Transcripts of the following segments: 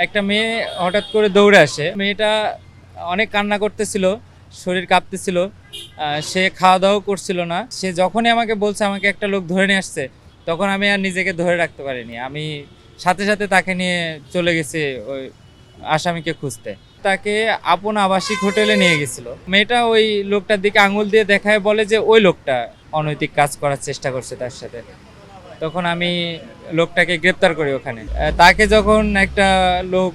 একটা মেয়ে হঠাৎ করে দৌড়ে আসে। মেয়েটা অনেক কান্না করতেছিল, শরীর কাঁপতেছিল। সে খাওয়া দাওয়াও করছিল না। সে যখনই আমাকে বলছে আমাকে একটা লোক ধরে নিয়ে আসছে, তখন আমি আর নিজেকে ধরে রাখতে পারিনি। আমি সাথে সাথে তাকে নিয়ে চলে গেছি ওই আসামিকে খুঁজতে। তাকে আপন আবাসিক হোটেলে নিয়ে গেছিল। মেয়েটা ওই লোকটার দিকে আঙুল দিয়ে দেখায়, বলে যে ওই লোকটা অনৈতিক কাজ করার চেষ্টা করছে তার সাথে। তখন আমি লোকটাকে গ্রেপ্তার করি ওখানে। তাকে যখন একটা লোক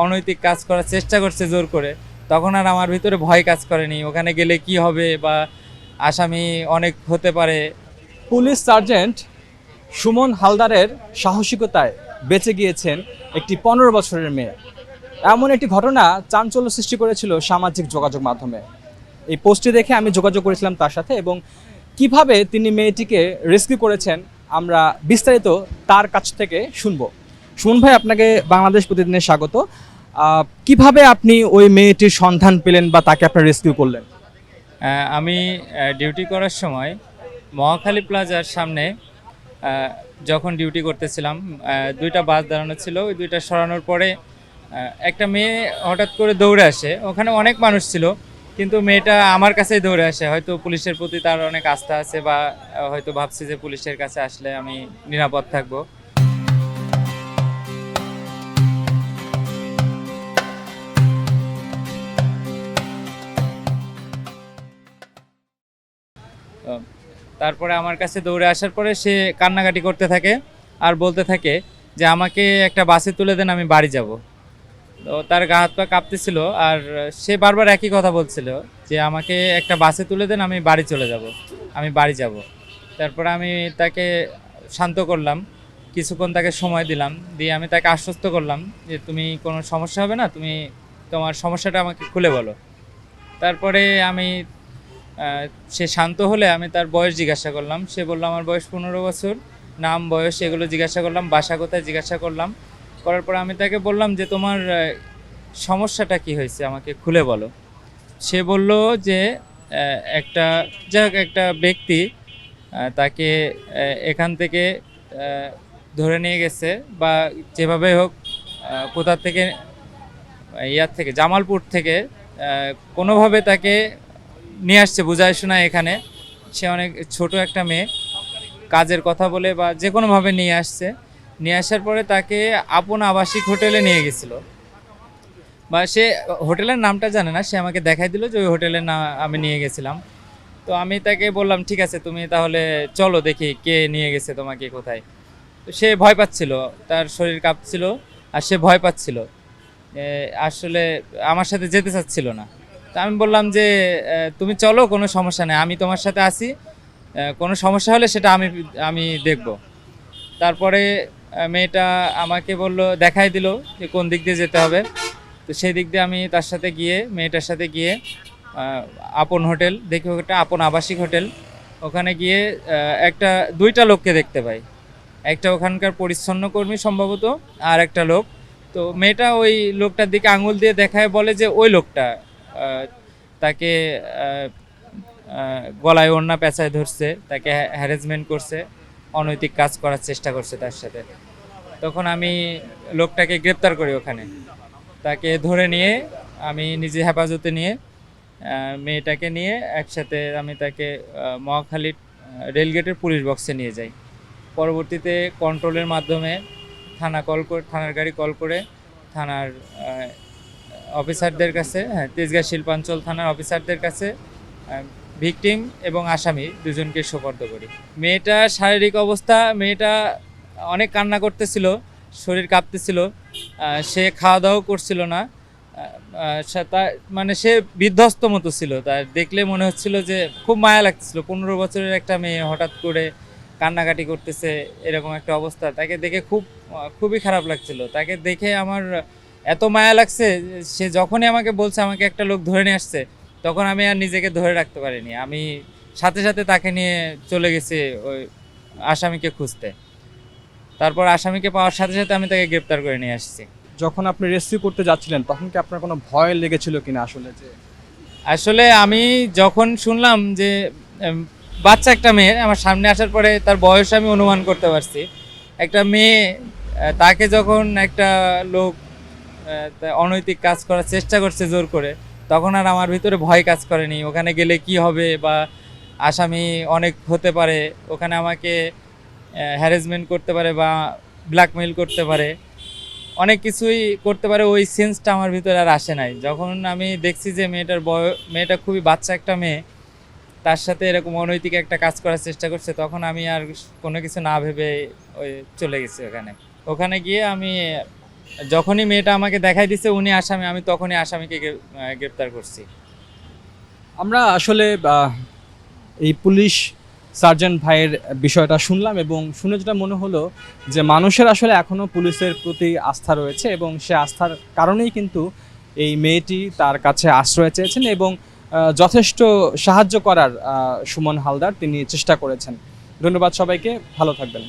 অনৈতিক কাজ করার চেষ্টা করছে জোর করে, তখন আর আমার ভিতরে ভয় কাজ করেনি ওখানে গেলে কি হবে বা আসামি অনেক হতে পারে। পুলিশ সার্জেন্ট সুমন হালদারের সাহসিকতায় বেঁচে গিয়েছেন একটি 15 বছরের মেয়ে। এমন একটি ঘটনা চাঞ্চল্য সৃষ্টি করেছিল সামাজিক যোগাযোগ মাধ্যমে। এই পোস্টটি দেখে আমি যোগাযোগ করেছিলাম তার সাথে, এবং কিভাবে তিনি মেয়েটিকে রেস্কিউ করেছেন আমরা বিস্তারিত তার কাছ থেকে শুনবো। সুমন ভাই, আপনাকে বাংলাদেশ প্রতিদিনে স্বাগত। কিভাবে আপনি ওই মেয়েটির সন্ধান পেলেন বা তাকে আপনার রেস্কিউ করলেন? আমি ডিউটি করার সময় মহাখালী প্লাজার সামনে যখন ডিউটি করতেছিলাম, দুইটা বাস দাঁড়ানো ছিল। ওই দুইটা সরানোর পরে একটা মেয়ে হঠাৎ করে দৌড়ে আসে। ওখানে অনেক মানুষ ছিল, কিন্তু মেয়েটা আমার কাছেই দৌড়ে আসে। হয়তো পুলিশের প্রতি তার অনেক আস্থা আছে, বা হয়তো ভাবছি যে পুলিশের কাছে আসলে আমি নিরাপদ থাকবো। তারপরে আমার কাছে দৌড়ে আসার পরে সে কান্নাকাটি করতে থাকে আর বলতে থাকে যে আমাকে একটা বাসে তুলে দেন, আমি বাড়ি যাব। তো তার গা হাত পা কাঁপতেছিল, আর সে বারবার একই কথা বলছিল যে আমাকে একটা বাসে তুলে দেন, আমি বাড়ি চলে যাব, আমি বাড়ি যাব। তারপরে আমি তাকে শান্ত করলাম, কিছুক্ষণ তাকে সময় দিলাম, দিয়ে আমি তাকে আশ্বস্ত করলাম যে তুমি কোনো সমস্যা হবে না, তুমি তোমার সমস্যাটা আমাকে খুলে বলো। তারপরে আমি সে শান্ত হলে আমি তার বয়স জিজ্ঞাসা করলাম। সে বলল আমার বয়স 15 বছর। নাম, বয়স এগুলো জিজ্ঞাসা করলাম, বাসা কোথায় জিজ্ঞাসা করলাম। করার পর আমি তাকে বললাম যে তোমার সমস্যাটা কি হয়েছে, আমাকে খুলে বলো। সে বলল যে একটা একটা ব্যক্তি তাকে এখান থেকে ধরে নিয়ে গেছে, বা যেভাবে হোক কোথা থেকে, ইয়ার থেকে, জামালপুর থেকে কোনোভাবে তাকে নিয়ে আসছে বুঝায় শোনায় এখানে। সে অনেক ছোট একটা মেয়ে, কাজের কথা বলে বা যে কোনোভাবে নিয়ে আসছে। নিয়ে আসার পরে তাকে আপন আবাসিক হোটেলে নিয়ে গেছিলো, বা সে হোটেলের নামটা জানে না। সে আমাকে দেখাই দিল যে ওই হোটেলের নাম আমি নিয়ে গেছিলাম। তো আমি তাকে বললাম ঠিক আছে, তুমি তাহলে চলো দেখি কে নিয়ে গেছে তোমাকে কোথায়। তো সে ভয় পাচ্ছিল, তার শরীর কাঁপছিল আর সে ভয় পাচ্ছিল, আসলে আমার সাথে যেতে চাচ্ছিল না। তা আমি বললাম যে তুমি চলো, কোনো সমস্যা নেই, আমি তোমার সাথে আছি, কোনো সমস্যা হলে সেটা আমি আমি দেখব। তারপরে মেয়েটা আমাকে বলল, দেখাই দিল যে কোন দিক দিয়ে যেতে হবে। তো সেই দিক দিয়ে আমি তার সাথে গিয়ে, মেয়েটার সাথে গিয়ে আপন হোটেল দেখি, ওটা আপন আবাসিক হোটেল। ওখানে গিয়ে একটা দুইটা লোককে দেখতে পাই। একটা ওখানকার পরিচ্ছন্ন কর্মী সম্ভবত, আর একটা লোক। তো মেয়েটা ওই লোকটার দিকে আঙুল দিয়ে দেখায়, বলে যে ওই লোকটা তাকে গলায় ওড়না পেঁচায় ধরছে, তাকে হ্যারাসমেন্ট করছে, অনৈতিক কাজ করার চেষ্টা করছে তার সাথে। তখন আমি লোকটাকে গ্রেপ্তার করি ওখানে। তাকে ধরে নিয়ে আমি নিজে হেফাজতে নিয়ে মেয়েটাকে নিয়ে একসাথে আমি তাকে মহাখালী রেলগেটের পুলিশ বক্সে নিয়ে যাই। পরবর্তীতে কন্ট্রোলের মাধ্যমে থানার গাড়ি কল করে থানার অফিসারদের কাছে, তেজগাঁ শিল্পাঞ্চল থানার অফিসারদের কাছে ভিকটিম এবং আসামি দুজনকে সোপর্দ করি। মেয়েটার শারীরিক অবস্থা, মেয়েটা অনেক কান্না করতেছিল, শরীর কাঁপতেছিল। সে খাওয়া দাওয়াও করছিল না। মানে সে বিধ্বস্ত মতো ছিল। তার দেখলে মনে হচ্ছিল যে খুব মায়া লাগতেছিল। 15 বছরের একটা মেয়ে হঠাৎ করে কান্নাকাটি করতেছে, এরকম একটা অবস্থা। তাকে দেখে খুবই খারাপ লাগছিল। তাকে দেখে আমার এত মায়া লাগছে, সে যখনই আমাকে বলছে আমাকে একটা লোক ধরে নিয়ে আসছে, তখন আমি আর নিজেকে ধরে রাখতে পারিনি। আমি সাথে সাথে তাকে নিয়ে চলে গেছি ওই আসামিকে খুঁজতে। তারপর আসামিকে পাওয়ার সাথে সাথে আমি তাকে গ্রেপ্তার করে নিয়ে আসছি। যখন আপনি রেস্কিউ করতে যাচ্ছিলেন তখন কি আপনার কোনো ভয় লেগেছিল কিনা? আসলে আমি যখন শুনলাম যে বাচ্চা একটা মেয়ে আমার সামনে আসার পরে, তার বয়স আমি অনুমান করতে পারছি। একটা মেয়ে তাকে যখন একটা লোক অনৈতিক কাজ করার চেষ্টা করছে জোর করে, তখন আর আমার ভিতরে ভয় কাজ করেনি ওখানে গেলে কি হবে বা আসামি অনেক হতে পারে, ওখানে আমাকে হ্যারাসমেন্ট করতে পারে বা ব্ল্যাকমেইল করতে পারে, অনেক কিছুই করতে পারে। ওই সেন্সটা আমার ভিতরে আর আসে নাই। যখন আমি দেখছি যে মেয়েটা খুবই বাচ্চা একটা মেয়ে, তার সাথে এরকম অনৈতিক একটা কাজ করার চেষ্টা করছে, তখন আমি আর কোনো কিছু না ভেবে ওই চলে গেছি ওখানে। ওখানে গিয়ে আমি যখনই মেয়েটা আমাকে দেখাই দিছে উনি আসামি, আমি তখনই আসামিকে গ্রেপ্তার করছি। আমরা আসলে এই পুলিশ সার্জেন্ট ভাইয়ের বিষয়টা শুনলাম এবং শুনে যেটা মনে হলো যে মানুষের আসলে এখনও পুলিশের প্রতি আস্থা রয়েছে এবং সে আস্থার কারণেই কিন্তু এই মেয়েটি তার কাছে আশ্রয় চেয়েছেন এবং যথেষ্ট সাহায্য করার সুমন হালদার তিনি চেষ্টা করেছেন। ধন্যবাদ সবাইকে, ভালো থাকবেন।